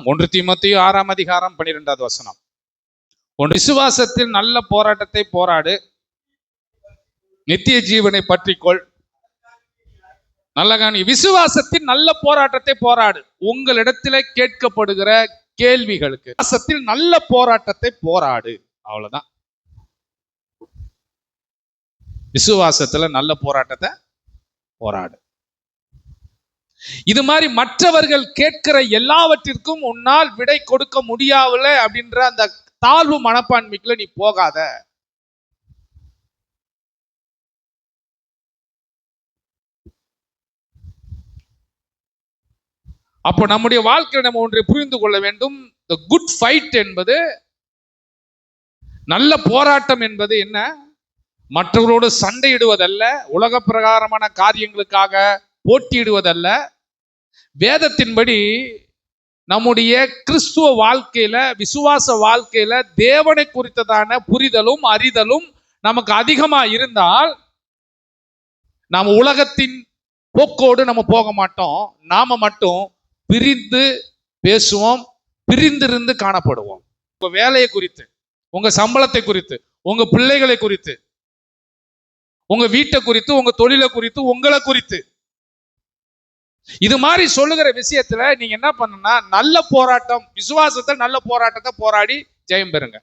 1 தீமோத்தேயு 6ஆம் அதிகாரம் 12வது வசனம். உன் விசுவாசத்தில் நல்ல போராட்டத்தை போராடு, நித்திய ஜீவனை பற்றிக்கொள். நல்ல கவனி, விசுவாசத்தில் நல்ல போராட்டத்தை போராடு. உங்களிடத்தில் கேட்கப்படுகிற கேள்விகளுக்கு விசுவாசத்தில் நல்ல போராட்டத்தை போராடு. அவ்வளவுதான். விசுவாசத்துல நல்ல போராட்டத்தை போராடு. இது மாதிரி மற்றவர்கள் கேட்கிற எல்லாவற்றிற்கும் உன்னால் விடை கொடுக்க முடியாவில்லை அப்படின்ற அந்த தாழ்வு மனப்பான்மைக்குள்ள நீ போகாத. அப்போ நம்முடைய வாழ்க்கையை நம்ம ஒன்றை புரிந்து கொள்ள வேண்டும். the good fight என்பது, நல்ல போராட்டம் என்பது என்ன? மற்றவர்களோடு சண்டையிடுவதல்ல, உலக பிரகாரமான காரியங்களுக்காக போட்டியிடுவதல்ல. வேதத்தின்படி நம்முடைய கிறிஸ்துவ வாழ்க்கையில, விசுவாச வாழ்க்கையில தேவனை குறித்ததான புரிதலும் அறிதலும் நமக்கு அதிகமா இருந்தால் நாம் உலகத்தின் போக்கோடு நம்ம போக மாட்டோம். நாம மட்டும் பிரிந்து பேசுவோம், பிரிந்திருந்து காணப்படுவோம். உங்க வேலையை குறித்து, உங்க சம்பளத்தை குறித்து, உங்க பிள்ளைகளை குறித்து, உங்க வீட்டை குறித்து, உங்க தொழிலை குறித்து, உங்களை குறித்து, இது மாதிரி சொல்லுகிற விஷயத்துல நீங்க என்ன பண்ணணும்னா, நல்ல போராட்டம், விசுவாசத்தை நல்ல போராட்டத்தை போராடி ஜெயம் பெறுங்க.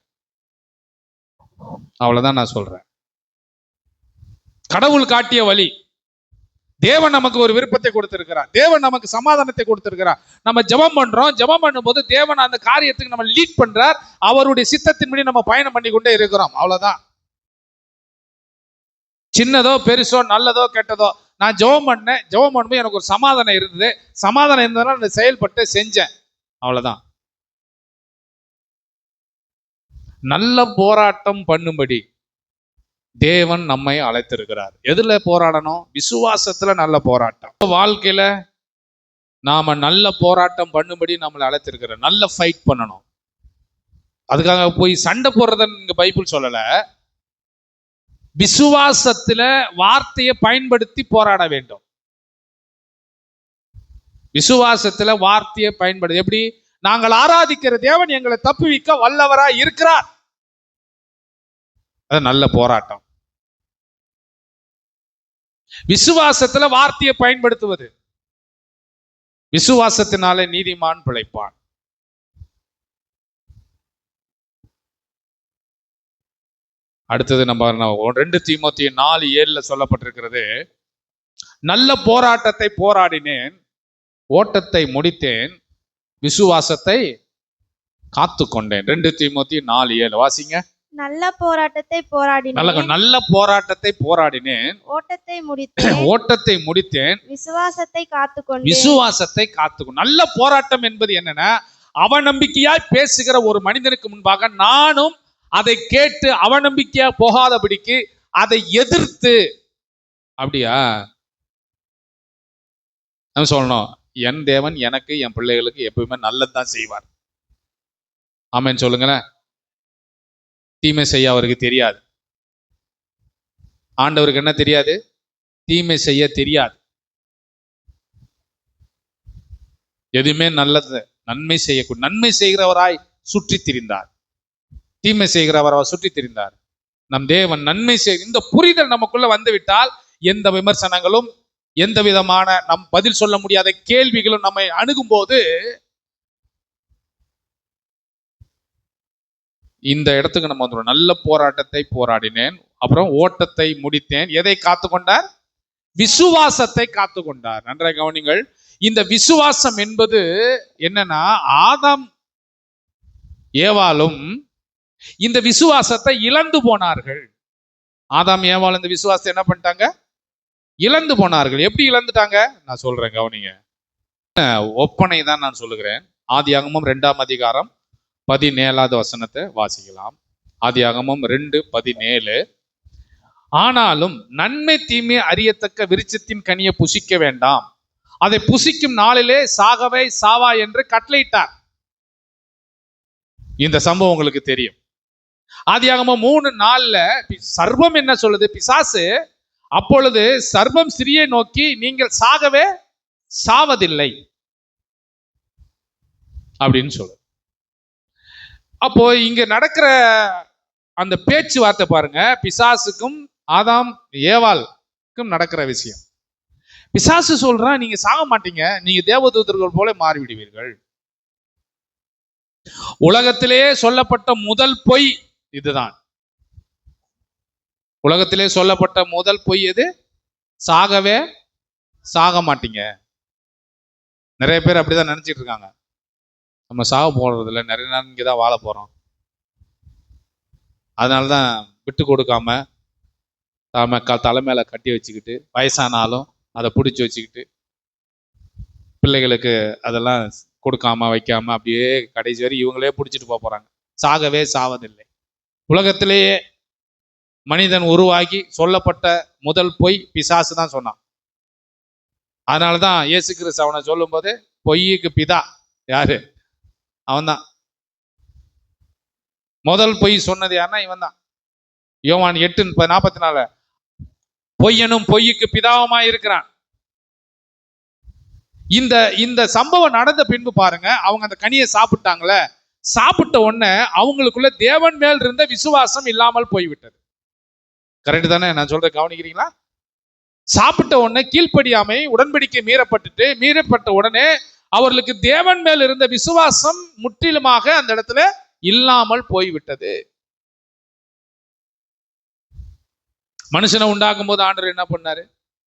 அவ்வளவுதான் நான் சொல்றேன். கடவுள் காட்டிய வழி. தேவன் நமக்கு ஒரு விருப்பத்தை கொடுத்திருக்கிறார், தேவன் நமக்கு சமாதானத்தை கொடுத்திருக்கிறார். நம்ம ஜெபம் பண்றோம், ஜெபம் பண்ணும்போது தேவன் அந்த காரியத்துக்கு நம்ம லீட் பண்றார். அவருடைய சித்தத்தின்படி நம்ம பயணம் பண்ணி கொண்டே இருக்கிறோம். அவ்வளவுதான். சின்னதோ பெருசோ, நல்லதோ கெட்டதோ, நான் ஜெபம் பண்ணேன், ஜெபம் பண்ணும்போது எனக்கு ஒரு சமாதானம் இருந்தது, சமாதானம் இருந்ததுனால நான் செயல்பட்டு செஞ்சேன். அவ்வளவுதான். நல்ல போராட்டம் பண்ணும்படி தேவன் நம்மை அழைத்திருக்கிறார். எதுல போராடணும்? விசுவாசத்துல நல்ல போராட்டம். வாழ்க்கையில நாம நல்ல போராட்டம் பண்ணும்படி நம்மளை அழைத்திருக்கிறார். நல்ல ஃபைட் பண்ணணும். அதுக்காக போய் சண்டை போடுறதுன்னு இங்க பைபிள் சொல்லல. விசுவாசத்துல வார்த்தையை பயன்படுத்தி போராட வேண்டும். விசுவாசத்துல வார்த்தையை பயன்படுத்தி, எப்படி? நாங்கள் ஆராதிக்கிற தேவன் எங்களை தப்புவிக்க வல்லவரா இருக்கிறார். அது நல்ல போராட்டம். விசுவாசத்துல வார்த்தையை பயன்படுத்துவது. விசுவாசத்தினாலே நீதிமான் பிழைப்பான். அடுத்தது நம்ம 2 தீமோத்தேயு 4:7 சொல்லப்பட்டிருக்கிறது, நல்ல போராட்டத்தை போராடினேன், ஓட்டத்தை முடித்தேன், விசுவாசத்தை காத்து கொண்டேன். 2 தீமோத்தேயு 4:7 வாசிங்க. நல்ல போராட்டத்தை போராடினேன், நல்ல போராட்டத்தை போராடினேன், ஓட்டத்தை முடித்தேன், விசுவாசத்தை காத்துக்கொண்டேன். விசுவாசத்தை காத்துக்கொண்டேன். நல்ல போராட்டம் என்பது என்னன்னா, அவநம்பிக்கையாய் பேசுகிற ஒரு மனிதனுக்கு முன்பாக நானும் அதை கேட்டு அவநம்பிக்கையா போகாதபடிக்கு அதை எதிர்த்து, அப்படியா நம்ம சொல்லணும், என் தேவன் எனக்கு, என் பிள்ளைகளுக்கு எப்பவுமே நல்லதுதான் செய்வார். ஆமென் சொல்லுங்களேன். தீமை செய்ய அவருக்கு தெரியாது. ஆண்டவருக்கு என்ன தெரியாது? தீமை செய்ய தெரியாது. எதுவுமே நல்லது, நன்மை செய்யக்கூடிய, நன்மை செய்கிறவராய் சுற்றி திரிந்தார், தீமை செய்கிறவராய் சுற்றி திரிந்தார். நம் தேவன் நன்மை இந்த புரிதல் நமக்குள்ள வந்துவிட்டால் எந்த விமர்சனங்களும், எந்த விதமான நம் பதில் சொல்ல முடியாத கேள்விகளும் நம்மை அணுகும் போது இந்த இடத்துக்கு நம்ம வந்துடும். நல்ல போராட்டத்தை போராடினேன், அப்புறம் ஓட்டத்தை முடித்தேன். எதை காத்து கொண்டார்? விசுவாசத்தை காத்து கொண்டார். நன்றாக கவனிங்கள். இந்த விசுவாசம் என்பது என்னன்னா, ஆதாம் ஏவாளும் இந்த விசுவாசத்தை இழந்து போனார்கள். ஆதாம் ஏவாள் இந்த விசுவாசத்தை என்ன பண்ணிட்டாங்க? இழந்து போனார்கள். எப்படி இழந்துட்டாங்க? நான் சொல்றேன், கவனிங்க. ஒப்பனை தான் நான் சொல்லுகிறேன். ஆதியாகமம் 2ஆம் அதிகாரம் 17வது வசனத்தை வாசிக்கலாம். ஆதியாகமம் 2:17. ஆனாலும் நன்மை தீமை அறியத்தக்க விருட்சத்தின் கனியை புசிக்க வேண்டாம், அதை புசிக்கும் நாளிலே சாகவே சாவா என்று கட்டளையிட்டார். இந்த சம்பவம் உங்களுக்கு தெரியும். ஆதியாகமம் 3:4 சர்வம் என்ன சொல்லுது? பிசாசு அப்பொழுது சர்வம் ஸ்திரியை நோக்கி, நீங்கள் சாகவே சாவதில்லை. அப்படின்னு சொல்லு. அப்போ இங்க நடக்கிற அந்த பேச்சுவார்த்தை பாருங்க, பிசாசுக்கும் ஆதாம் ஏவாளுக்கும் நடக்கிற விஷயம். பிசாசு சொல்றான், நீங்க சாக மாட்டீங்க, நீங்க தேவதூதர்கள் போல மாறிவிடுவீர்கள். உலகத்திலே சொல்லப்பட்ட முதல் பொய் இதுதான். உலகத்திலே சொல்லப்பட்ட முதல் பொய் எது? சாகவே சாக மாட்டீங்க. நிறைய பேர் அப்படிதான் நினைச்சிட்டு இருக்காங்க. நம்ம சாக போறது இல்லை, நிறைய நாள் இங்கதான் வாழ போறோம், அதனாலதான் விட்டு கொடுக்காம தலைமையில கட்டி வச்சுக்கிட்டு, வயசானாலும் அதை பிடிச்சி வச்சுக்கிட்டு, பிள்ளைகளுக்கு அதெல்லாம் கொடுக்காம வைக்காம அப்படியே கடைசி வரை இவங்களே பிடிச்சிட்டு போறாங்க. சாகவே சாவதில்லை. உலகத்திலேயே மனிதன் உருவாகி சொல்லப்பட்ட முதல் பொய் பிசாசு தான் சொன்னான். அதனாலதான் இயேசு கிறிஸ்து அவனை சொல்லும் போது பொய்யுக்கு பிதா யாரு? அவன்தான். முதல் பொய் சொன்னது யாருன்னா இவன் தான். யோவான் 8:44 பொய்யனும் பொய்யுக்கு பிதாவுமா இருக்கிறான். இந்த சம்பவம் நடந்த பின்பு பாருங்க, அவங்க அந்த கனியை சாப்பிட்டாங்களே, சாப்பிட்ட உடனே அவங்களுக்குள்ள தேவன் மேல் இருந்த விசுவாசம் இல்லாமல் போய்விட்டது. கரெக்ட் தானே நான் சொல்ற? கவனிக்கிறீங்களா? சாப்பிட்ட உடனே கீழ்ப்படியாமை, உடன்படிக்கை மீறப்பட்ட உடனே அவர்களுக்கு தேவன் மேல் இருந்த விசுவாசம் முற்றிலுமாக அந்த இடத்துல இல்லாமல் போய்விட்டது. மனுஷனை உண்டாக்கும் போது ஆண்டவர் என்ன பண்ணாரு?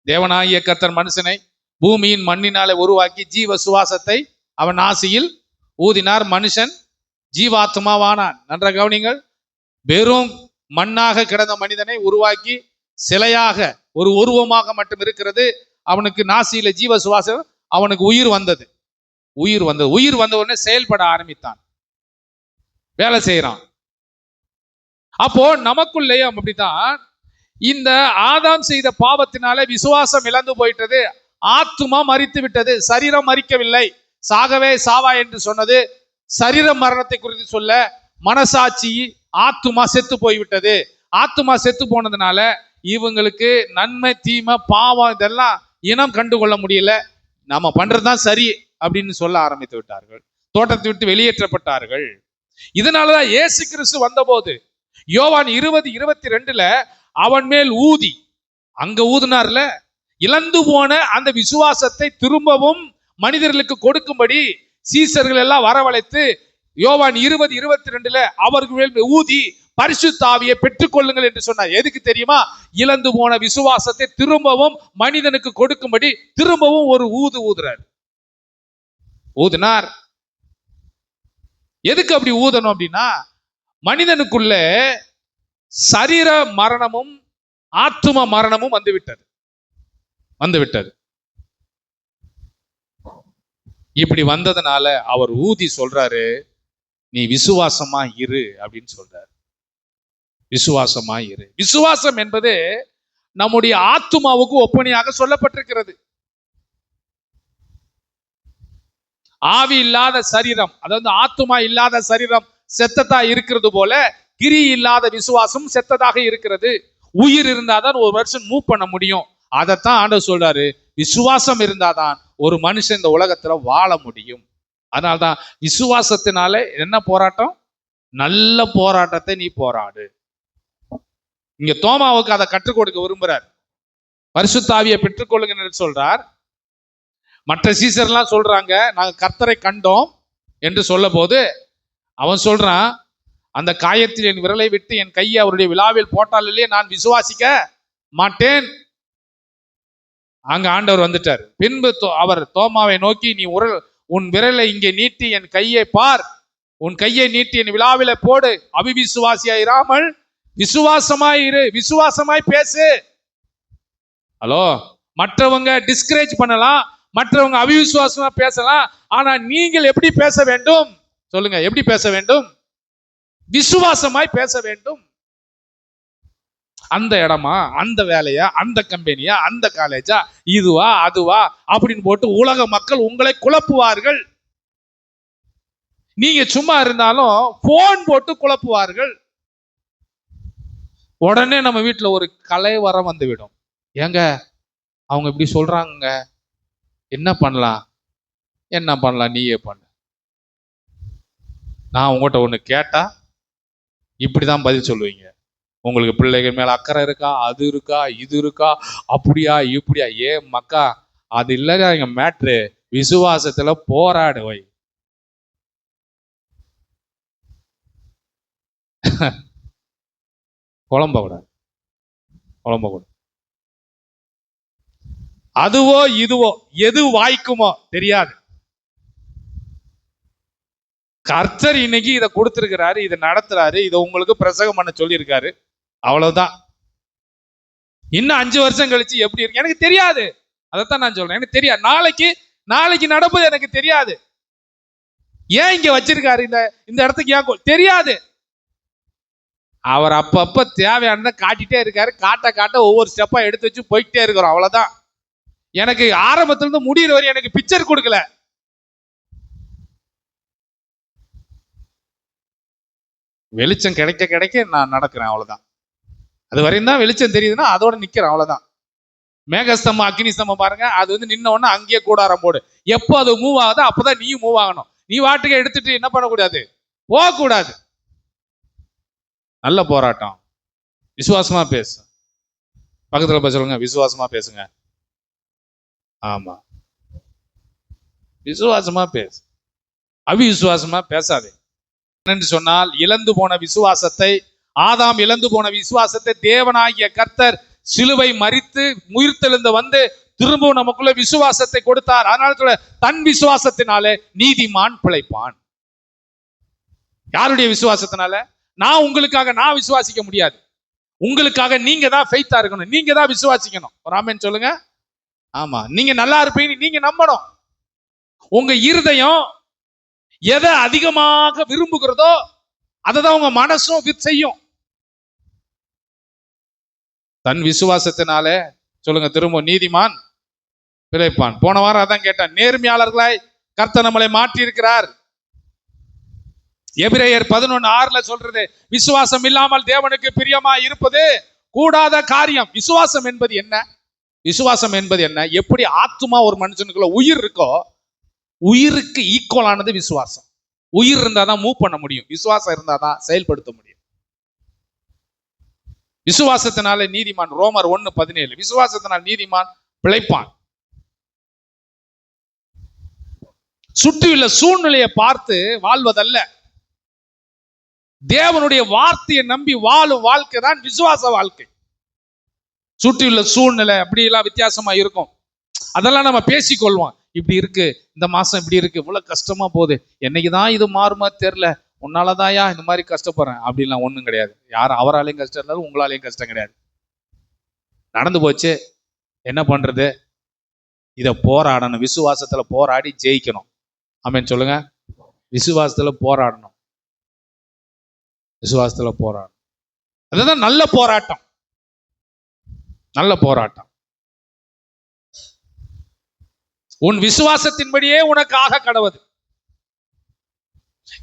தேவனாகிய கர்த்தர் மனுஷனை பூமியின் மண்ணினாலே உருவாக்கி ஜீவ சுவாசத்தை அவன் ஆசியில் ஊதினார். மனுஷன் ஜீவாத்மாவானான். நன்றாக கவனிங்கள். வெறும் மண்ணாக கிடந்த மனிதனை உருவாக்கி சிலையாக ஒரு உருவமாக மட்டும் இருக்கிறது. அவனுக்கு நாசியில ஜீவ சுவாசம், அவனுக்கு உயிர் வந்தது. உயிர் வந்த உடனே செயல்பட ஆரம்பித்தான், வேலை செய்யறான். அப்போ நமக்குள்ளேயே அப்படித்தான். இந்த ஆதாம் செய்த பாவத்தினால விசுவாசம் இழந்து போயிட்டது. ஆத்துமா மரித்து விட்டது, சரீரம் மரிக்கவில்லை. சாகவே சாவா என்று சொன்னது சரீர மரணத்தை குறித்து சொல்ல, மனசாட்சி ஆத்துமா செத்து போய்விட்டது. ஆத்துமா செத்து போனதுனால இவங்களுக்கு நன்மை தீமை பாவம் இதெல்லாம் இனம் கண்டுகொள்ள முடியல. நம்ம பண்றதுதான் சரி அப்படின்னு சொல்ல ஆரம்பித்து விட்டார்கள். தோட்டத்தை விட்டு வெளியேற்றப்பட்டார்கள். இதனாலதான் இயேசு கிறிஸ்து வந்தபோது யோவான் 20:22 அவன் மேல் ஊதி, அங்க ஊதினார்ல, இழந்து போன அந்த விசுவாசத்தை திரும்பவும் மனிதர்களுக்கு கொடுக்கும்படி சீசர்கள் எல்லாம் வரவழைத்து யோவான் 20:22 அவர்கள் மேல் ஊதி பரிசுத்த ஆவியை பெற்றுக்கொள்ளுங்கள் என்று சொன்னார். எதுக்கு தெரியுமா? இழந்து போன விசுவாசத்தை திரும்பவும் மனிதனுக்கு கொடுக்கும்படி திரும்பவும் ஒரு ஊதினார். எதுக்கு அப்படி ஊதணும் அப்படின்னா, மனிதனுக்குள்ள சரீர மரணமும் ஆத்தும மரணமும் வந்துவிட்டது. இப்படி வந்ததுனால அவர் ஊதி சொல்றாரு, நீ விசுவாசமா இரு அப்படின்னு சொல்றாரு. விசுவாசமா இரு. விசுவாசம் என்பது நம்முடைய ஆத்துமாவுக்கு ஒப்பனையாக சொல்லப்பட்டிருக்கிறது. ஆவி இல்லாத சரீரம், அதாவது ஆத்துமா இல்லாத சரீரம் செத்ததா இருக்கிறது போல கிரி இல்லாத விசுவாசம் செத்ததாக இருக்கிறது. உயிர் இருந்தாதான் ஒரு வருஷம் மூவ் பண்ண முடியும். அதைத்தான் ஆண்டவர் சொல்றாரு, விசுவாசம் இருந்தாதான் ஒரு மனுஷன் இந்த உலகத்துல வாழ முடியும். அதனால்தான் விசுவாசத்தினால என்ன போராட்டம்? நல்ல போராட்டத்தை நீ போராடு. இங்க தோமாவுக்கு அதை கற்றுக் கொடுக்க விரும்புறார். பரிசுத்த ஆவியை பெற்றுக்கொள்ளுங்க சொல்றார். மற்ற சீசர்லாம் சொல்றாங்க, நாங்க கர்த்தரை கண்டோம் என்று சொல்ல போது அவன் சொல்றான், அந்த காயத்தில் என் விரலை விட்டு என் கையை அவருடைய விழாவில் போட்டால் இல்லையே நான் விசுவாசிக்க மாட்டேன். அங்க ஆண்டவர் வந்துட்டார். பின்பு அவர் தோமாவை நோக்கி, நீ உன் விரலை இங்கே நீட்டி என் கையை பார், உன் கையை நீட்டி என் விழாவில போடு, அவிவிசுவாசியாயிராமல் விசுவாசமாயிரு, விசுவாசமாய் பேசு. ஹலோ, மற்றவங்க டிஸ்கரேஜ் பண்ணலாம், மற்றவங்க அவிசுவாசமா பேசலாம், ஆனா நீங்கள் எப்படி பேச வேண்டும் சொல்லுங்க? எப்படி பேச வேண்டும்? விசுவாசமாய் பேச வேண்டும். அந்த இடமா, அந்த வேலையா, அந்த கம்பெனியா, அந்த காலேஜா, இதுவா அதுவா அப்படின்னு போட்டு உலக மக்கள் உங்களை குழப்புவார்கள். நீங்க சும்மா இருந்தாலும் போன் போட்டு குழப்புவார்கள். உடனே நம்ம வீட்டுல ஒரு கலைவரம் வந்துவிடும். ஏங்க அவங்க இப்படி சொல்றாங்க, என்ன பண்ணலாம் நீயே பண்ணு. நான் உங்கள்கிட்ட ஒன்று கேட்டா இப்படிதான் பதில் சொல்லுவீங்க. உங்களுக்கு பிள்ளைகள் மேல அக்கறை இருக்கா, அது இருக்கா, இது இருக்கா, அப்படியா இப்படியா? மக்கா, அது இல்லைங்க எங்க மேட்ரு. விசுவாசத்துல போராடு வை. குழம்பக்கூடாது. அதுவோ இதுவோ எது வாய்க்குமோ தெரியாது. கர்த்தர் இன்னைக்கு இதை கொடுத்திருக்கிறாரு, இதை நடத்துறாரு, இதை உங்களுக்கு பிரசங்கம் பண்ண சொல்லியிருக்காரு. அவ்வளவுதான். இன்னும் 5 வருஷம் கழிச்சு எப்படி இருக்கு எனக்கு தெரியாது. அதைத்தான் நான் சொல்றேன். எனக்கு தெரியாது. நாளைக்கு நடப்பது எனக்கு தெரியாது. ஏன் இங்க வச்சிருக்காரு, இந்த இடத்துக்கு ஏன் தெரியாது. அவர் அப்பப்ப தேவையானதை காட்டிட்டே இருக்காரு. காட்ட ஒவ்வொரு ஸ்டெப்பா எடுத்து வச்சு போயிட்டே இருக்கிறோம். அவ்வளவுதான். எனக்கு ஆரம்பத்துல இருந்து முடிகிற வரை எனக்கு பிக்சர் கொடுக்கல. வெளிச்சம் கிடைக்க கிடைக்க நான் நடக்கிறேன். அவ்வளவுதான். அது வரையும் தான் வெளிச்சம் தெரியுதுன்னா அதோட நிக்கிறேன். அவ்வளவுதான். மேகஸ்தம்பம் அக்னி ஸ்தம்பம் பாருங்க, அது நின்ன உடனே அங்கேயே கூடாரம் போடு. எப்போ அது மூவ் ஆகுதோ அப்பதான் நீயும் மூவ் ஆகணும். நீ வாட்டுக்கு எடுத்துட்டு என்ன பண்ணக்கூடாது, போகக்கூடாது. நல்ல போராட்டம். விசுவாசமா பேசு. பக்கத்துல போய் சொல்லுங்க, விசுவாசமா பேசுங்க. ஆமா, விசுவாசமா பேசு, அவிசுவாசமா பேசாதே. என்று சொன்னால் இழந்து போன விசுவாசத்தை, ஆதாம் இழந்து போன விசுவாசத்தை தேவனாகிய கர்த்தர் சிலுவை மரித்து உயிர்த்தெழுந்து வந்து திரும்பவும் நமக்குள்ள விசுவாசத்தை கொடுத்தார். அதனால தன் விசுவாசத்தினாலே நீதிமான் பிழைப்பான். யாருடைய விசுவாசத்தினால? நான் உங்களுக்காக நான் விசுவாசிக்க முடியாது. உங்களுக்காக நீங்க தான் ஃபெய்த்தா இருக்கணும், நீங்க தான் விசுவாசிக்கணும். ஒரு ஆமென் சொல்லுங்க. ஆமா, நீங்க நல்லா இருப்பீங்க, நீங்க நம்பணும். உங்க இருதயம் எதை அதிகமாக விரும்புகிறதோ அதை தான் உங்க மனசும் செய்யும். தன் விசுவாசத்தினாலே சொல்லுங்க திரும்ப, நீதிமான் பிழைப்பான். போன வாரம் அதான் கேட்டான். நேர்மையாளர்களாய் கர்த்தர் நம்மளை மாற்றி இருக்கிறார். எபிரேயர் 11:6 சொல்றது, விசுவாசம் இல்லாமல் தேவனுக்கு பிரியமா இருப்பது கூடாத காரியம். விசுவாசம் என்பது என்ன? விசுவாசம் என்பது என்ன? எப்படி ஆத்துமா ஒரு மனுஷனுக்குள்ள உயிர் இருக்கோ, உயிருக்கு ஈக்குவலானது விசுவாசம். உயிர் இருந்தாதான் மூவ் பண்ண முடியும், விசுவாசம் இருந்தாதான் செயல்படுத்த முடியும். விசுவாசத்தினால நீதிமான், ரோமர் 1:17, விசுவாசத்தினால் நீதிமான் பிழைப்பான். சுற்றியுள்ள சூழ்நிலையை பார்த்து வாழ்வதல்ல, தேவனுடைய வார்த்தையை நம்பி வாழும் வாழ்க்கை தான் விசுவாச வாழ்க்கை. சுற்றியுள்ள சூழ்நிலை அப்படி எல்லாம் வித்தியாசமா இருக்கும். அதெல்லாம் நம்ம பேசிக்கொள்வோம். இப்படி இருக்கு, இந்த மாசம் இப்படி இருக்கு, இவ்வளவு கஷ்டமா போகுது, என்னைக்குதான் இது மாறுமா தெரியல, உன்னாலதாயா இந்த மாதிரி கஷ்டப்படுறேன் அப்படின்லாம் ஒண்ணும் கிடையாது. யாரும் அவராலையும் கஷ்டம் இல்லாத, உங்களாலையும் கஷ்டம் கிடையாது. நடந்து போச்சு, என்ன பண்றது? இதை போராடணும். விசுவாசத்துல போராடி ஜெயிக்கணும். ஆமென் சொல்லுங்க. விசுவாசத்துல போராடணும். விசுவாசத்துல போராடணும். அதுதான் நல்ல போராட்டம். நல்ல போராட்டம். உன் விசுவாசத்தின்படியே உனக்கு ஆக கடவுது.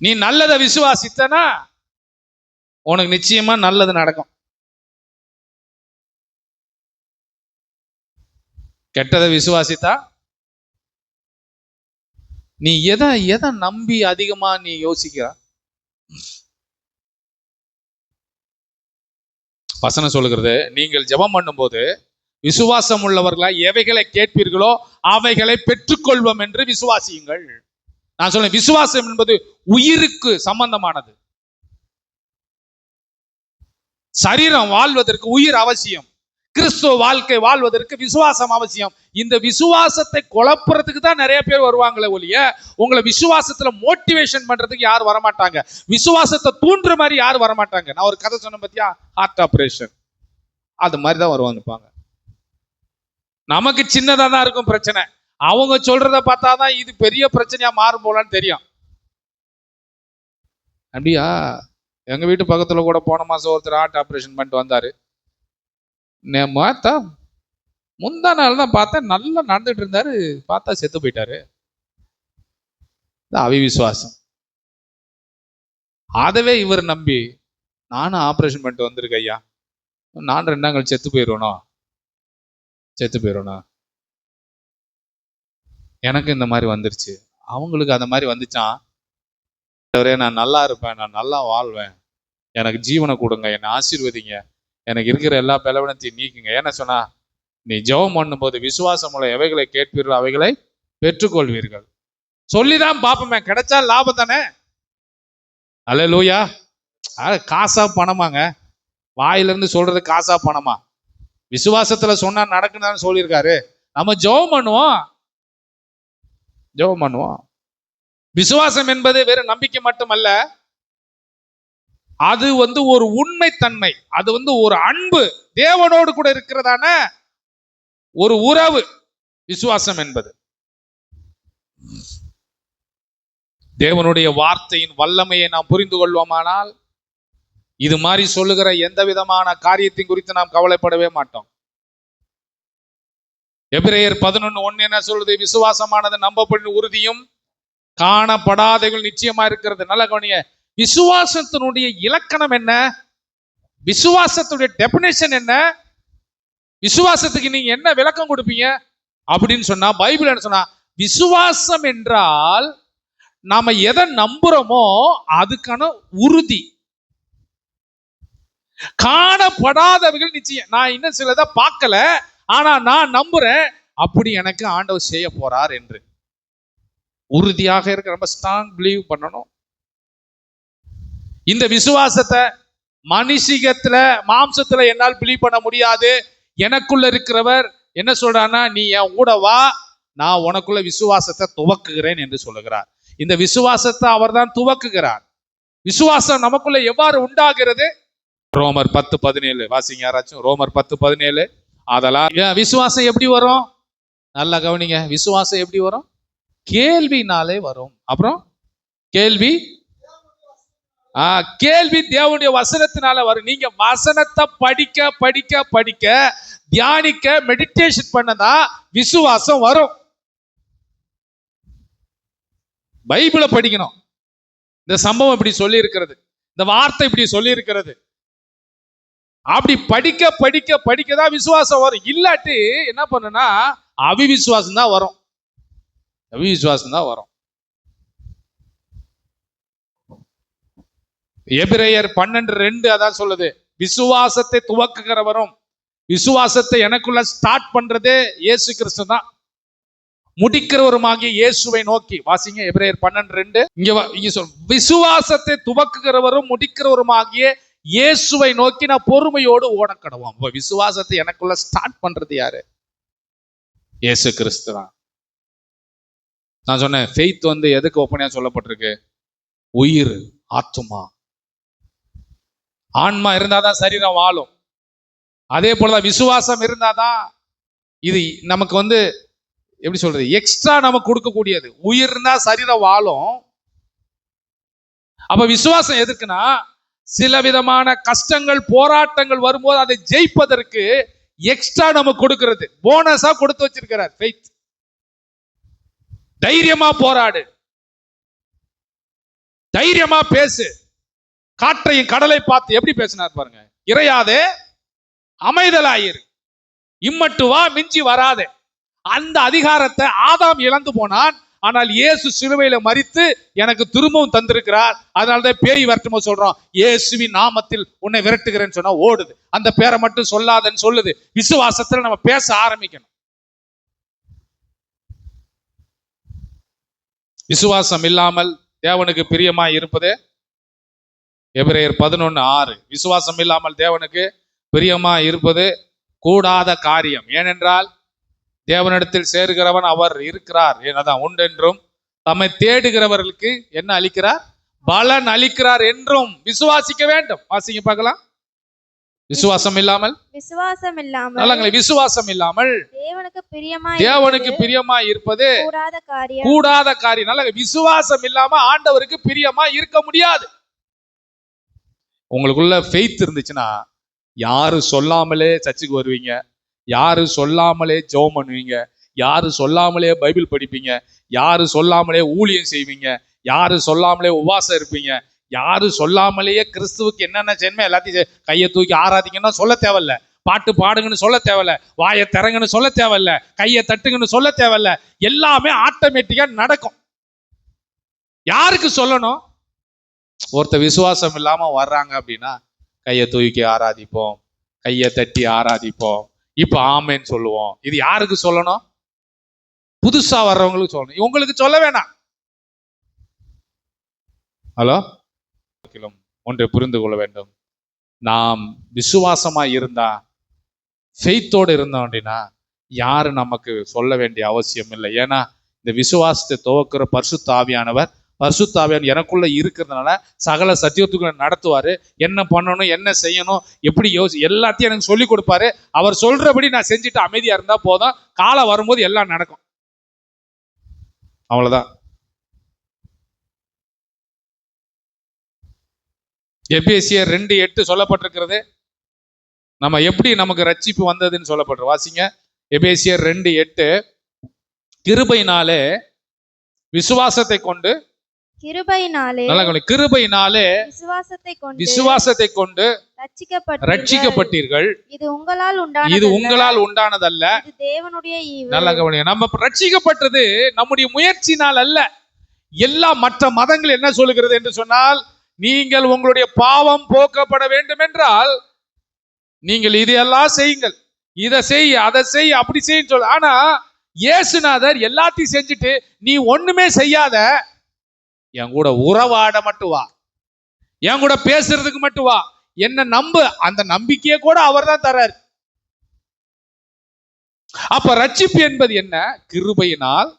நீ நல்லதை விசுவாசித்தனா உனக்கு நிச்சயமா நல்லது நடக்கும். கெட்டதை விசுவாசித்தா நீ எதை நம்பி அதிகமா நீ யோசிக்கிற? வசனம் சொல்லுகிறது, நீங்கள் ஜெபம் பண்ணும்போது விசுவாசம் உள்ளவர்களா எவைகளை கேட்பீர்களோ அவைகளை பெற்றுக்கொள்வோம் என்று விசுவாசியுங்கள். நான் சொல்றேன், விசுவாசம் என்பது உயிருக்கு சம்பந்தமானது. சரீரம் வாழ்வதற்கு உயிர் அவசியம். கிறிஸ்துவ வாழ்க்கை வாழ்வதற்கு விசுவாசம் அவசியம். இந்த விசுவாசத்தை குழப்புறதுக்கு தான் நிறைய பேர் வருவாங்களே ஒழிய, உங்களை விசுவாசத்துல மோட்டிவேஷன் பண்றதுக்கு யாரும் வரமாட்டாங்க. விசுவாசத்தை தூண்டுற மாதிரி யாரும் வரமாட்டாங்க. நான் ஒரு கதை சொன்ன பத்தியா, ஹார்ட் ஆபரேஷன், அது மாதிரி தான் வருவாங்க. நமக்கு சின்னதா தான் இருக்கும் பிரச்சனை, அவங்க சொல்றத பார்த்தாதான் இது பெரிய பிரச்சனையா மாறும் போலான்னு தெரியும். அப்படியா? எங்க வீட்டு பக்கத்துல கூட போன மாசம் ஒருத்தர் ஹார்ட் ஆபரேஷன் பண்ணிட்டு வந்தாரு. முந்தா நாள் தான் பார்த்தேன், நல்லா நடந்துட்டு இருந்தாரு, பார்த்தா செத்து போயிட்டாரு. அவிவிசுவாசம். அதவே இவர் நம்பி, நானும் ஆபரேஷன் பண்ணிட்டு வந்திருக்க ஐயா, நான் 2 நாள் செத்து போயிடுவேணும். எனக்கு இந்த மாதிரி வந்துருச்சு, அவங்களுக்கு அந்த மாதிரி வந்துச்சான். நான் நல்லா இருப்பேன், நான் நல்லா வாழ்வேன், எனக்கு ஜீவனை கொடுங்க, என்னை ஆசீர்வதிங்க, எனக்கு இருக்கிற எல்லா பலவீனத்தையும் நீக்குங்க. ஏன்னா சொன்னா, நீ ஜெபம் பண்ணும்போது விசுவாசம் உள்ள எவைகளை கேட்பீர்கள் அவைகளை பெற்றுக்கொள்வீர்கள். சொல்லிதான் பார்ப்போமே, கிடைச்சா லாபம் தானே. அல்லேலூயா. காசா பணமாங்க? வாயிலிருந்து சொல்றது காசா பணமா? விசுவாசத்துல சொன்னா நடக்குன்னு சொல்லியிருக்காரு. நம்ம ஜெபம் பண்ணுவோம். விசுவாசம் என்பது வெறும் நம்பிக்கை மட்டுமல்ல, அது ஒரு உண்மைத்தன்மை, அது ஒரு அன்பு, தேவனோடு கூட இருக்கிறதான ஒரு உறவு விசுவாசம் என்பது. தேவனுடைய வார்த்தையின் வல்லமையை நாம் புரிந்து கொள்வோமானால் இது மாதிரி சொல்லுகிற எந்த விதமான காரியத்தின் குறித்து நாம் கவலைப்படவே மாட்டோம். எபிரேயர் 11:1 என்ன சொல்லுது? விசுவாசமானது நம்பப்படும் உறுதியும் காணப்படாதவைகள் நிச்சயமா இருக்கிறது. நல்ல கவனிங்க. விசுவாசத்தினுடைய இலக்கணம் என்ன? விசுவாசத்துடைய டெபினிஷன் என்ன? விசுவாசத்துக்கு நீங்க என்ன விளக்கம் கொடுப்பீங்க அப்படின்னு சொன்னா, பைபிள் என்ன சொன்னா, விசுவாசம் என்றால் நாம எதை நம்புறோமோ அதுக்கான உறுதி. காணப்படாதவைகள் நிச்சயம். நான் இன்னும் சிலதை பார்க்கல, ஆனா நான் நம்புறேன் அப்படி எனக்கு ஆண்டவர் செய்ய போறார் என்று உறுதியாக இருக்க ரொம்ப ஸ்ட்ராங் பிலீவ் பண்ணணும். இந்த விசுவாசத்தை மனுஷிகத்துல மாம்சத்துல என்னால் பிலீவ் பண்ண முடியாது. எனக்குள்ள இருக்கிறவர் என்ன சொல்றான்னா, நீ என் கூட வா, நான் உனக்குள்ள விசுவாசத்தை துவக்குகிறேன் என்று சொல்லுகிறார். இந்த விசுவாசத்தை அவர் தான் துவக்குகிறார். விசுவாசம் நமக்குள்ள எவ்வாறு உண்டாகிறது? ரோமர் 10:17 வாசிங்க யாராச்சும். ரோமர் 10:17. அதெல்லாம் விசுவாசம் எப்படி வரும்? நல்லா கவனிங்க. விசுவாசம் எப்படி வரும்? கேள்வினாலே வரும். அப்புறம் கேள்வி கேள்வி தேவனுடைய வசனத்தினால வரும். நீங்க வசனத்தை படிக்க படிக்க படிக்க தியானிக்க மெடிடேஷன் பண்ணதா விசுவாசம் வரும். பைபிளை படிக்கணும். இந்த சம்பவம் இப்படி சொல்லி இருக்கிறது, இந்த வார்த்தை இப்படி சொல்லி இருக்கிறது, அப்படி படிக்க படிக்க படிக்கதான் விசுவாசம் வரும். இல்லாட்டி என்ன பண்ணுனா அவிவிசுவாசம் தான் வரும். அவிவிசுவாசம் தான் வரும். எபிரேயர் 12:2 அதான் சொல்லுது, விசுவாசத்தை துவக்குகிறவரும் விசுவாசத்தை எனக்குள்ள ஸ்டார்ட் பண்றதே இயேசு கிறிஸ்து தான். முடிக்கிறவருமாகிய இயேசுவை நோக்கி வாசிங்க. எபிரேயர் 12:2. இங்க சொல், விசுவாசத்தை துவக்குகிறவரும் முடிக்கிறவருமாகிய இயேசுவை நோக்கி நான் பொறுமையோடு ஓடக்கடவோம். விசுவாசத்தை எனக்குள்ள ஸ்டார்ட் பண்றது யாரு? இயேசு கிறிஸ்து தான். நான் சொன்னேன், ஃபெய்த் எதுக்கு ஒப்பனையா சொல்லப்பட்டிருக்கு? உயிர், ஆத்துமா, ஆன்மா இருந்தாதான் சரீரம் வாழும். அதே போலதான் விசுவாசம் இருந்தாதான் இது நமக்கு எப்படி சொல்றது, எக்ஸ்ட்ரா நமக்கு கொடுக்கக்கூடியது. உயிர் இருந்தா சரீரம் வாழும். அப்ப விசுவாசம் எதுக்குன்னா, சில விதமான கஷ்டங்கள் போராட்டங்கள் வரும்போது அதை ஜெயிப்பதற்கு எக்ஸ்ட்ரா நமக்கு கொடுக்கிறது, போனஸா கொடுத்து வச்சிருக்கிறார் ஃபெய்த். தைரியமா போராடு, தைரியமா பேசு. காற்றையும் கடலை பார்த்து எப்படி பேசினார் பாருங்க. இறையாதே, அமைதலாயிரு, இம்மட்டு வா, மிஞ்சி வராதே. அந்த அதிகாரத்தை ஆதாம் இழந்து போனான். ஆனால் இயேசு சிலுவையில மரித்து எனக்கு திரும்பவும் தந்திருக்கிறார். அதனாலதான் பேய் விரட்டுமோ சொல்றோம், இயேசுவின் நாமத்தில் உன்னை விரட்டுகிறேன்னு சொன்னா ஓடுது. அந்த பேரை மட்டும் சொல்லாதன்னு சொல்லுது. விசுவாசத்துல நம்ம பேச ஆரம்பிக்கணும். விசுவாசம் இல்லாமல் தேவனுக்கு பிரியமா இருப்பது எபிரேயர் 11:6. விசுவாசம் இல்லாமல் தேவனுக்கு பிரியமா இருப்பது கூடாத காரியம். ஏனென்றால் தேவனிடத்தில் சேருகிறவன் அவர் இருக்கிறார் என்னதான் உண்டென்றும் தம்மை தேடுகிறவர்களுக்கு என்ன அளிக்கிறார்? பலன் அளிக்கிறார் என்றும் விசுவாசிக்க வேண்டும். வாசிங்க பார்க்கலாம். விசுவாசம் இல்லாமல் விசுவாசம் இல்லாமல் தேவனுக்கு பிரியமா இருப்பது கூடாத காரியம். நல்ல விசுவாசம் இல்லாம ஆண்டவருக்கு பிரியமா இருக்க முடியாது. உங்களுக்குள்ள ஃபெய்த் இருந்துச்சுன்னா யாரு சொல்லாமலே சர்ச்சுக்கு வருவீங்க, யாரு சொல்லாமலே ஜெபம் பண்ணுவீங்க, யாரு சொல்லாமலே பைபிள் படிப்பீங்க, யாரு சொல்லாமலே ஊழியம் செய்வீங்க, யாரு சொல்லாமலே உபவாசம் இருப்பீங்க, யாரு சொல்லாமலேயே கிறிஸ்துவுக்கு என்னென்ன செய்யணுமோ எல்லாத்தையும் கையை தூக்கி ஆராதிங்கன்னா சொல்ல தேவையில்ல, பாட்டு பாடுங்கன்னு சொல்ல தேவையில்ல, வாயை திறங்கன்னு சொல்ல தேவையில்ல, கையை தட்டுங்கன்னு சொல்ல தேவையில்ல. எல்லாமே ஆட்டோமேட்டிக்கா நடக்கும். யாருக்கு சொல்லணும்? ஒருத்தர் விசுவாசம் இல்லாம வர்றாங்க அப்படின்னா கையை தூக்கி ஆராதிப்போம், கையை தட்டி ஆராதிப்போம், இப்ப ஆமேன்னு சொல்லுவோம். இது யாருக்கு சொல்லணும்? புதுசா வர்றவங்களுக்கு சொல்லணும், உங்களுக்கு சொல்ல வேணாம். ஹலோ, ஒன்றை புரிந்து கொள்ள வேண்டும். நாம் விசுவாசமா இருந்தா, ஃபெய்த்தோடு இருந்தோம் அப்படின்னா யாரும் நமக்கு சொல்ல வேண்டிய அவசியம் இல்லை. ஏன்னா இந்த விசுவாசத்தை துவக்கிற பரிசுத்த ஆவியானவர், பரிசுத்த ஆவியானவர் எனக்குள்ள இருக்கிறதுனால சகல சத்தியத்துக்குள்ள நடத்துவாரு. என்ன பண்ணணும், என்ன செய்யணும், எப்படி எல்லாத்தையும் எனக்கு சொல்லி கொடுப்பாரு. அவர் சொல்றபடி நான் செஞ்சுட்டு அமைதியா இருந்தா போதும், காலம் வரும்போது எல்லாம் நடக்கும். அவ்வளவுதான். எபேசியர் 2:8 சொல்லப்பட்டிருக்கிறது. நம்ம எப்படி நமக்கு ரட்சிப்பு வந்ததுன்னு சொல்லப்பட்டிருக்கு. வாசிங்க, எபேசியர் 2:8. கிருபையினாலே விசுவாசத்தை கொண்டு, கிருபையினாலே விசுவாசத்தை கொண்டு ரட்சிக்கப்பட்டீர்கள். இது உங்களால் உண்டானதல்ல, தேவனுடைய ஈவு. நல்ல கவனிங்க, நம்ம ரட்சிக்கப்பட்டது நம்முடைய முயற்சினால் அல்ல. எல்லா மற்ற மதங்கள் என்ன சொல்லுகிறது என்று சொன்னால், நீங்கள் உங்களுடைய பாவம் போக்கப்பட வேண்டும் என்றால் நீங்கள் இதையெல்லாம் செய்யுங்கள், இதை செய், அதை செய், அப்படி செய்ய சொல்ல. ஆனா இயேசுநாதர் எல்லாத்தையும் செஞ்சுட்டு நீ ஒண்ணுமே செய்யாத, என் கூட உறவாட மட்டும் வா, என் கூட பேசுறதுக்கு மட்டும் வா, என்ன நம்பு, அந்த நம்பிக்கையை கூட அவர் தான் தர்றாரு. அப்ப ரட்சிப்பு என்பது என்ன? கிருபையினால்.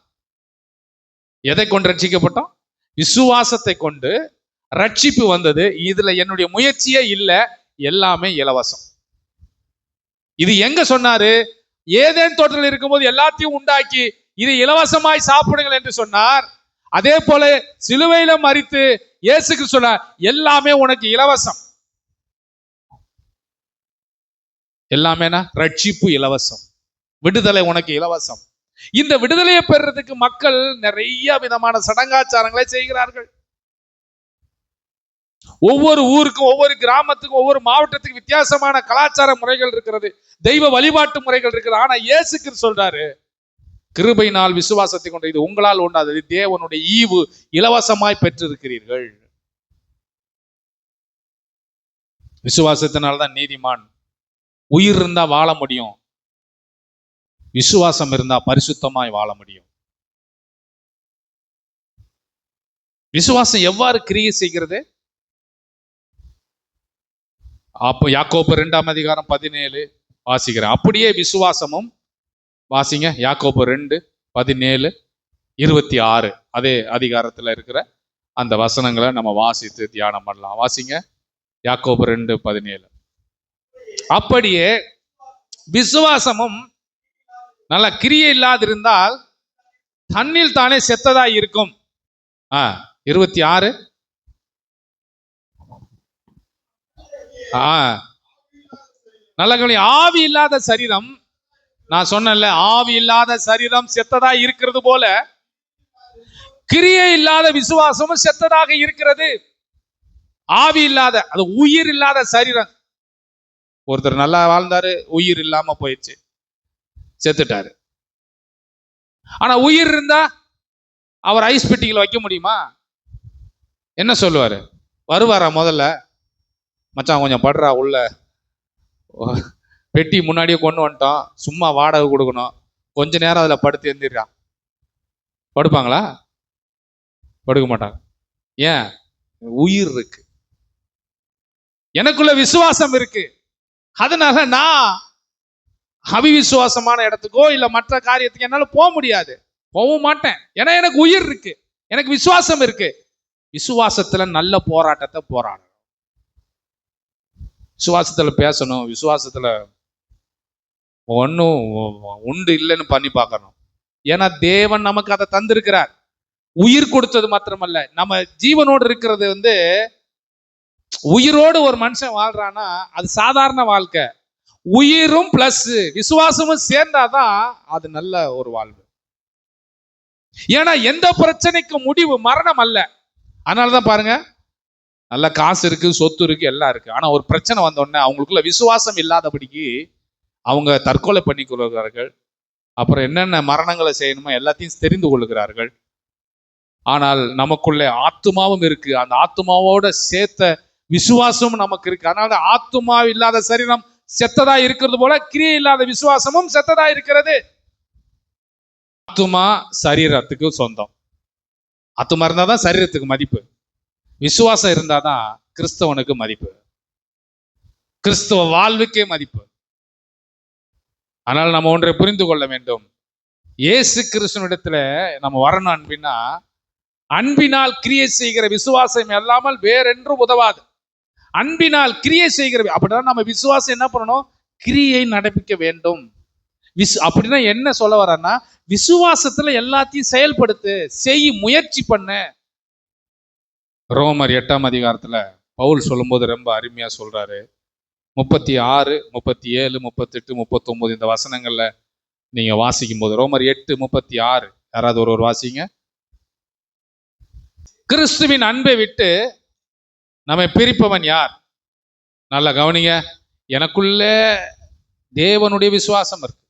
எதை கொண்டு ரட்சிக்கப்பட்டோம்? விசுவாசத்தை கொண்டு ரட்சிப்பு வந்தது. இதுல என்னுடைய முயற்சியே இல்லை, எல்லாமே இலவசம். இது எங்க சொன்னாரு? ஏதேன் தோட்டத்தில் இருக்கும்போது எல்லாத்தையும் உண்டாக்கி இதை இலவசமாய் சாப்பிடுங்கள் என்று சொன்னார். அதே போல சிலுவையில மரித்து இயேசுக்கு சொன்னார், எல்லாமே உனக்கு இலவசம். எல்லாமேனா ரட்சிப்பு இலவசம், விடுதலை உனக்கு இலவசம். இந்த விடுதலையை பெறுறதுக்கு மக்கள் நிறைய விதமான சடங்காச்சாரங்களை செய்கிறார்கள். ஒவ்வொரு ஊருக்கும், ஒவ்வொரு கிராமத்துக்கும், ஒவ்வொரு மாவட்டத்துக்கும் வித்தியாசமான கலாச்சார முறைகள் இருக்கிறது, தெய்வ வழிபாட்டு முறைகள் இருக்குது. ஆனா இயேசு கிறிஸ்து சொல்றாரு, கிருபையினால் விசுவாசத்தை கொண்டு, இது உங்களால் உண்டாதது, தேவனுடைய ஈவு, இலவசமாய் பெற்றிருக்கிறீர்கள். விசுவாசத்தினால்தான் நீதிமான் உயிர் இருந்தா வாழ முடியும், விசுவாசம் இருந்தா பரிசுத்தமாய் வாழ முடியும். விசுவாசம் எவ்வாறு கிரியை செய்கிறது? அப்போ யாக்கோபு 2:17 வாசிக்கிறேன். அப்படியே விசுவாசமும், வாசிங்க, யாக்கோபு 2:17-26 அதே அதிகாரத்துல இருக்கிற அந்த வசனங்களை நம்ம வாசித்து தியானம் பண்ணலாம். வாசிங்க, யாக்கோபு 2:17. அப்படியே விசுவாசமும் நல்ல கிரியை இல்லாதிருந்தால் தன்னில் தானே செத்ததா இருக்கும். 26. நல்ல கவனி. ஆவி இல்லாத சரீரம், நான் சொன்னேன்ல, ஆவி இல்லாத சரீரம் செத்ததா இருக்கிறது போல கிரியை இல்லாத விசுவாசமும் செத்ததாக இருக்கிறது. ஆவி இல்லாத, அது உயிர் இல்லாத சரீரம். ஒருத்தர் நல்லா வாழ்ந்தாரு, உயிர் இல்லாம போயிடுச்சு, செத்துட்டாரு. ஆனா உயிர் இருந்தா அவர் ஐஸ் பெட்டிகளை வைக்க முடியுமா? என்ன சொல்லுவாரு? வருவாரா முதல்ல, மச்சான் கொஞ்சம் படுறா, உள்ள பெட்டி முன்னாடியே கொண்டு வந்துட்டோம், சும்மா வாடகை கொடுக்கணும், கொஞ்ச நேரம் அதில் படுத்து எந்திரிறான். படுப்பாங்களா? படுக்க மாட்டாங்க. ஏன்? உயிர் இருக்கு, எனக்குள்ள விசுவாசம் இருக்கு. அதனால நான் அவிவிசுவாசமான இடத்துக்கோ இல்ல மற்ற காரியத்துக்கு என்னால போக முடியாது, போகவும் மாட்டேன். ஏன்னா எனக்கு உயிர் இருக்கு, எனக்கு விசுவாசம் இருக்கு. விசுவாசத்துல நல்ல போராட்டத்தை போராடணும், விசுவாசத்துல பேசணும், விசுவாசத்துல ஒன்னும் உண்டு இல்லைன்னு பண்ணி பார்க்கணும். ஏன்னா தேவன் நமக்கு அதை தந்திருக்கிறார். உயிர் கொடுத்தது மாத்திரமல்ல, நம்ம ஜீவனோடு இருக்கிறது உயிரோடு ஒரு மனுஷன் வாழ்றான்னா அது சாதாரண வாழ்க்கை. உயிரும் பிளஸ் விசுவாசமும் சேர்ந்தாதான் அது நல்ல ஒரு வாழ்வு. ஏன்னா எந்த பிரச்சனைக்கு முடிவு மரணம் அல்ல. அதனாலதான் பாருங்க, நல்ல காசு இருக்கு, சொத்து இருக்கு, எல்லாம் இருக்கு. ஆனா ஒரு பிரச்சனை வந்த உடனே அவங்களுக்குள்ள விசுவாசம் இல்லாதபடிக்கு அவங்க தற்கொலை பண்ணி கொள்கிறார்கள். அப்புறம் என்னென்ன மரணங்களை செய்யணுமோ எல்லாத்தையும் தெரிந்து கொள்கிறார்கள். ஆனால் நமக்குள்ளே ஆத்துமாவும் இருக்கு. அந்த ஆத்துமாவோட சேர்த்த விசுவாசமும் நமக்கு இருக்கு. அதனால ஆத்துமா இல்லாத சரீரம் செத்ததா இருக்கிறது போல கிரியை இல்லாத விசுவாசமும் செத்ததா இருக்கிறது. ஆத்துமா சரீரத்துக்கு சொந்தம். ஆத்துமா இருந்தாதான் சரீரத்துக்கு மதிப்பு. விசுவாசம் இருந்தாதான் கிறிஸ்தவனுக்கு மதிப்பு, கிறிஸ்தவ வாழ்வுக்கே மதிப்பு. ஆனால் நம்ம ஒன்றை புரிந்து கொள்ள வேண்டும். இயேசு கிறிஸ்துவினிடத்துல நம்ம வரணும் அன்பினா, அன்பினால் கிரியை செய்கிற விசுவாசம் அல்லாமல் வேறென்றும் உதவாது. அன்பினால் கிரியை செய்கிற, அப்படின்னா நம்ம விசுவாசம் என்ன பண்ணணும்? கிரியை நடப்பிக்க வேண்டும். அப்படின்னா என்ன சொல்ல வரன்னா, விசுவாசத்துல எல்லாத்தையும் செயல்படுத்து, செய், முயற்சி பண்ணு. ரோமர் 8ஆம் அதிகாரத்துல பவுல் சொல்லும்போது ரொம்ப அருமையா சொல்றாரு. 36, 37, 38, 39 இந்த வசனங்கள்ல நீங்க வாசிக்கும் போது, ரோமர் 8:36 யாராவது ஒரு வாசிங்க. கிறிஸ்துவின் அன்பை விட்டு நம்மை பிரிப்பவன் யார்? நல்லா கவனிங்க. எனக்குள்ள தேவனுடைய விசுவாசம் இருக்கு.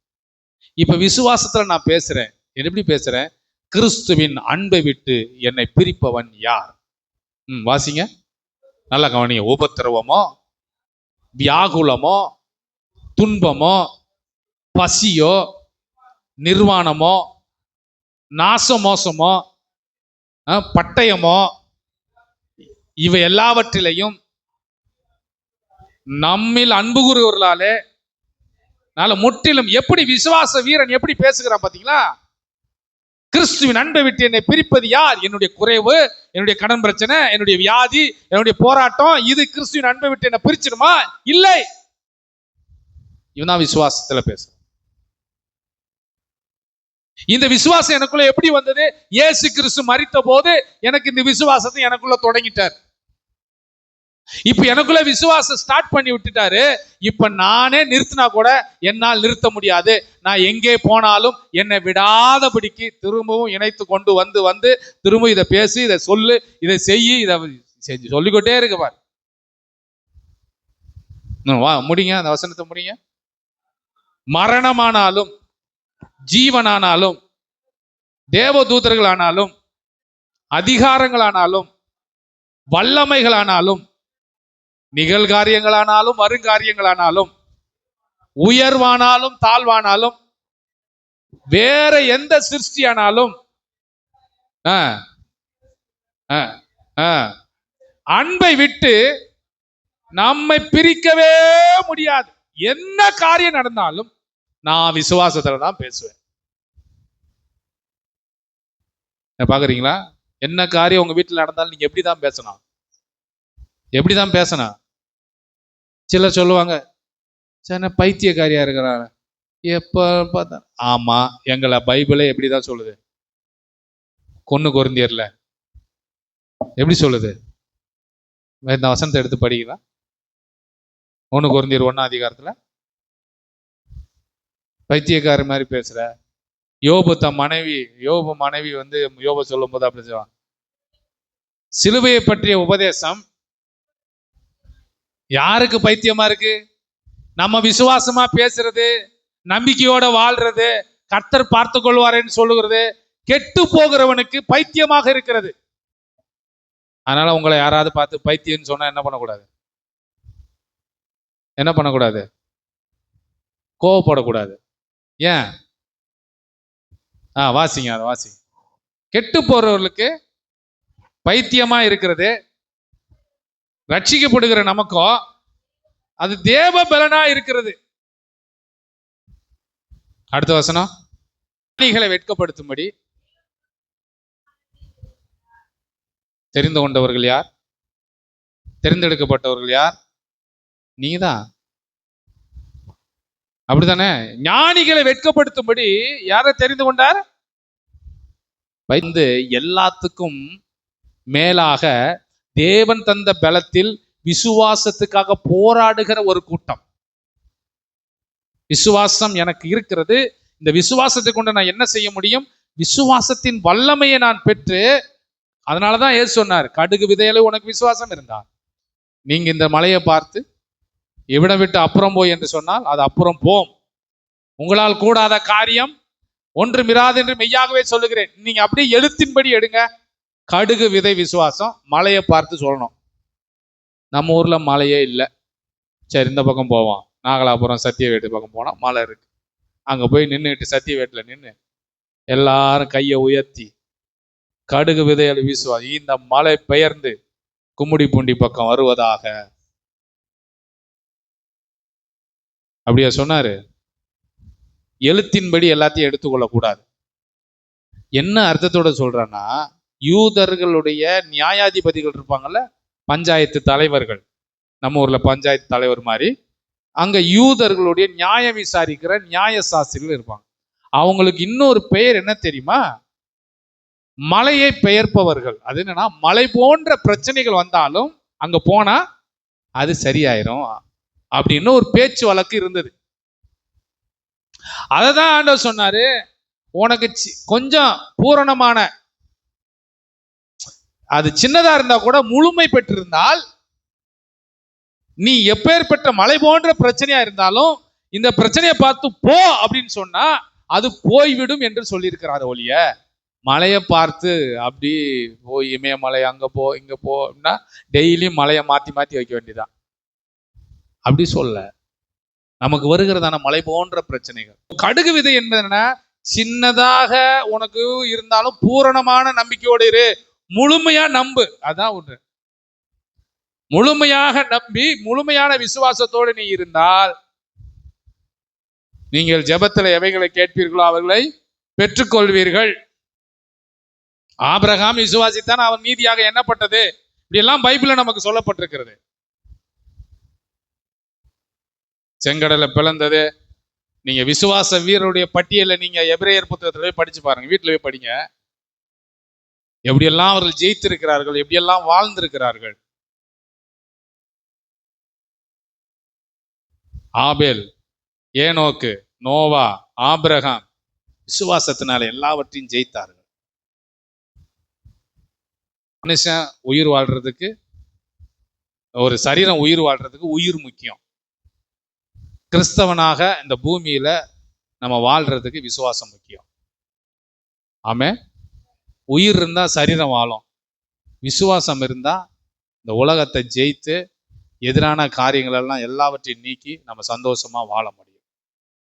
இப்ப விசுவாசத்துல நான் பேசுறேன். எப்படி பேசுறேன்? கிறிஸ்துவின் அன்பை விட்டு என்னை பிரிப்பவன் யார்? வாசிங்க, நல்லா கவனிங்க. உபத்திரவமோ, வியாகுலமோ, துன்பமோ, பசியோ, நிர்வாணமோ, நாசமோசமோ, பட்டயமோ, இவை எல்லாவற்றிலையும் நம்மில் அன்பு கூறுவர்களாலே முற்றிலும். எப்படி விசுவாச வீரன் எப்படி பேசுகிறான் பாத்தீங்களா? கிறிஸ்துவின் அன்பை விட்டு என்னை பிரிப்பது யார்? என்னுடைய குறைவு, என்னுடைய கடன் பிரச்சனை, என்னுடைய வியாதி, என்னுடைய போராட்டம், இது கிறிஸ்துவின் அன்பை விட்டு என்ன பிரிச்சிடுமா? இல்லை. இவன் தான் விசுவாசத்துல பேசுறான். இந்த விசுவாசம் எனக்குள்ள எப்படி வந்தது? இயேசு கிறிஸ்து மரித்த போது எனக்கு இந்த விசுவாசத்தை எனக்குள்ள தொடங்கிட்டார். இப்ப எனக்குள்ள விசுவாசம் ஸ்டார்ட் பண்ணி விட்டுட்டாரு. இப்ப நானே நிறுத்தினா கூட என்னால் நிறுத்த முடியாது. நான் எங்கே போனாலும் என்னை விடாதபடிக்கு திரும்பவும் இணைத்து கொண்டு வந்து திரும்ப இதை பேசி, இதை சொல்லு, இதை செய்யி, இதை செஞ்சு சொல்லிக்கொண்டே இருக்கு பாரு. வா, முடிங்க, அந்த வசனத்தை முடிங்க. மரணமானாலும் ஜீவனானாலும் தேவதூதர்களானாலும் அதிகாரங்களானாலும் வல்லமைகளானாலும் நிகழ்காரியங்களானாலும் வருங்காரியங்களானாலும் உயர்வானாலும் தாழ்வானாலும் வேற எந்த சிருஷ்டியானாலும் அன்பை விட்டு நம்மை பிரிக்கவே முடியாது. என்ன காரியம் நடந்தாலும் நான் விசுவாசத்துல தான் பேசுவேன். பாக்குறீங்களா? என்ன காரியம் உங்க வீட்டுல நடந்தாலும் நீங்க எப்படிதான் பேசணும்? எப்படிதான் பேசணும்? சிலர் சொல்லுவாங்க, சின்ன பைத்தியக்காரியா இருக்கிறாங்க எப்ப பார்த்தா. ஆமா, எங்களை பைபிளே எப்படிதான் சொல்லுது? 1 கொரிந்தியர்ல எப்படி சொல்லுது? இந்த வசனத்தை எடுத்து படிக்கலாம். 1 கொரிந்தியர் 1ஆம் அதிகாரத்துல பைத்தியக்கார மாதிரி பேசுற. யோபு மனைவி வந்து யோபு சொல்லும் போது அப்படி சொல்லுவான், சிலுவையை பற்றிய உபதேசம் யாருக்கு பைத்தியமா இருக்கு? நம்ம விசுவாசமா பேசுறது, நம்பிக்கையோட வாழ்றது, கர்த்தர் பார்த்து கொள்வாரேன்னு சொல்லுகிறது கெட்டு போகிறவனுக்கு பைத்தியமாக இருக்கிறது. அதனால உங்களை யாராவது பார்த்து பைத்தியம்னு சொன்னா என்ன பண்ணக்கூடாது? என்ன பண்ணக்கூடாது? கோவப்படக்கூடாது. ஏன்? வாசிங்க, அதை வாசிங்க. கெட்டு போறவர்களுக்கு பைத்தியமா இருக்கிறது, ரட்சிக்கப்படுகிற நமக்கோ அது தேவ பலனா இருக்கிறது. அடுத்த வசனம், ஞானிகளை வெட்கப்படுத்தும்படி தெரிந்து கொண்டவர்கள் யார்? தெரிந்தெடுக்கப்பட்டவர்கள் யார்? நீதான். அப்படித்தானே? ஞானிகளை வெட்கப்படுத்தும்படி யாரை தெரிந்து கொண்டார்? வந்து எல்லாத்துக்கும் மேலாக தேவன் தந்த பலத்தில் விசுவாசத்துக்காக போராடுகிற ஒரு கூட்டம். விசுவாசம் எனக்கு இருக்கிறது, இந்த விசுவாசத்தை கொண்டு நான் என்ன செய்ய முடியும்? விசுவாசத்தின் வல்லமையை நான் பெற்று, அதனாலதான் ஏசு சொன்னார், கடுகு விதையில உனக்கு விசுவாசம் இருந்தா நீங்க இந்த மலையை பார்த்து இவ்விடம் விட்டு அப்புறம் போய் என்று சொன்னால் அது அப்புறம் போம். உங்களால் கூடாத காரியம் ஒன்றுமிராது என்று மெய்யாகவே சொல்லுகிறேன். நீங்க அப்படியே எழுத்தின்படி எடுங்க. கடுகு விதை விசுவாசம். மலையை பார்த்து சொல்லணும். நம்ம ஊர்ல மலையே இல்லை. சரி, இந்த பக்கம் போவோம். நாகலாபுரம் சத்தியவேட்டு பக்கம் போனா மலை இருக்கு. அங்க போய் நின்றுட்டு சத்தியவேட்டுல நின்று எல்லாரும் கையை உயர்த்தி கடுகு விதைகள் வீசுவாங்க. இந்த மலை பெயர்ந்து கும்மிடிப்பூண்டி பக்கம் வருவதாக. அப்படியா சொன்னாரு? எழுத்தின்படி எல்லாத்தையும் எடுத்துக்கொள்ளக்கூடாது. என்ன அர்த்தத்தோட சொல்றேன்னா, யூதர்களுடைய நியாயாதிபதிகள் இருப்பாங்கல்ல, பஞ்சாயத்து தலைவர்கள், நம்ம ஊர்ல பஞ்சாயத்து தலைவர் மாதிரி, அங்க யூதர்களுடைய நியாயம் விசாரிக்கிற நியாய சாஸ்திரிகள் இருப்பாங்க. அவங்களுக்கு இன்னொரு பெயர் என்ன தெரியுமா? மலையை பெயர்ப்பவர்கள். அது என்னன்னா, மலை போன்ற பிரச்சனைகள் வந்தாலும் அங்க போனா அது சரியாயிரும் அப்படின்னு ஒரு பேச்சு வழக்கு இருந்தது. அததான் ஆண்டவர் சொன்னாரு, உனக்கு கொஞ்சம் பூரணமான, அது சின்னதா இருந்தா கூட முழுமை பெற்றிருந்தால், நீ எப்பேற்பட்ட மலை போன்ற பிரச்சனையா இருந்தாலும் இந்த பிரச்சனையை பார்த்து போ அப்படின்னு சொன்னா அது போய்விடும் என்று சொல்லியிருக்கிறார் ஒழிய, மலையை பார்த்து அப்படி போய் இமயமலை அங்க போ இங்க போ அப்படின்னா டெய்லியும் மலையை மாத்தி மாத்தி வைக்க வேண்டியதான். அப்படி சொல்ல, நமக்கு வருகிறதான மலை போன்ற பிரச்சனைகள். கடுகு விதை என்பது என்ன? சின்னதாக உனக்கு இருந்தாலும் பூரணமான நம்பிக்கையோடு இரு, முழுமையா நம்பு. அதான் ஒன்று. முழுமையாக நம்பி முழுமையான விசுவாசத்தோடு நீ இருந்தால், நீங்கள் ஜெபத்தில் எவைகளை கேட்பீர்களோ அவர்களை பெற்றுக்கொள்வீர்கள். ஆபிரகாம் விசுவாசித்தான், அவன் நீதியாக எண்ணப்பட்டது. இப்படி எல்லாம் பைபிள்ல நமக்கு சொல்லப்பட்டிருக்கிறது. செங்கடலை பிளந்தது. நீங்க விசுவாச வீரருடைய பட்டியலை நீங்க எபிரேயர் புத்தகத்துல போய் படிச்சு பாருங்க, வீட்டுல போய் படிங்க. எப்படியெல்லாம் அவர்கள் ஜெயித்திருக்கிறார்கள், எப்படியெல்லாம் வாழ்ந்திருக்கிறார்கள். ஆபேல், ஏனோக்கு, நோவா, ஆபிரகாம் விசுவாசத்தினால எல்லாவற்றையும் ஜெயித்தார்கள். மனுஷன் உயிர் வாழ்றதுக்கு, ஒரு சரீரம் உயிர் வாழ்றதுக்கு உயிர் முக்கியம். கிறிஸ்தவனாக இந்த பூமியில நம்ம வாழ்றதுக்கு விசுவாசம் முக்கியம். ஆமே. உயிர் இருந்தா சரீரம் வாழும். விசுவாசம் இருந்தா இந்த உலகத்தை ஜெயித்து எதிரான காரியங்கள் எல்லாம் எல்லாவற்றையும் நீக்கி நம்ம சந்தோஷமா வாழ முடியும்.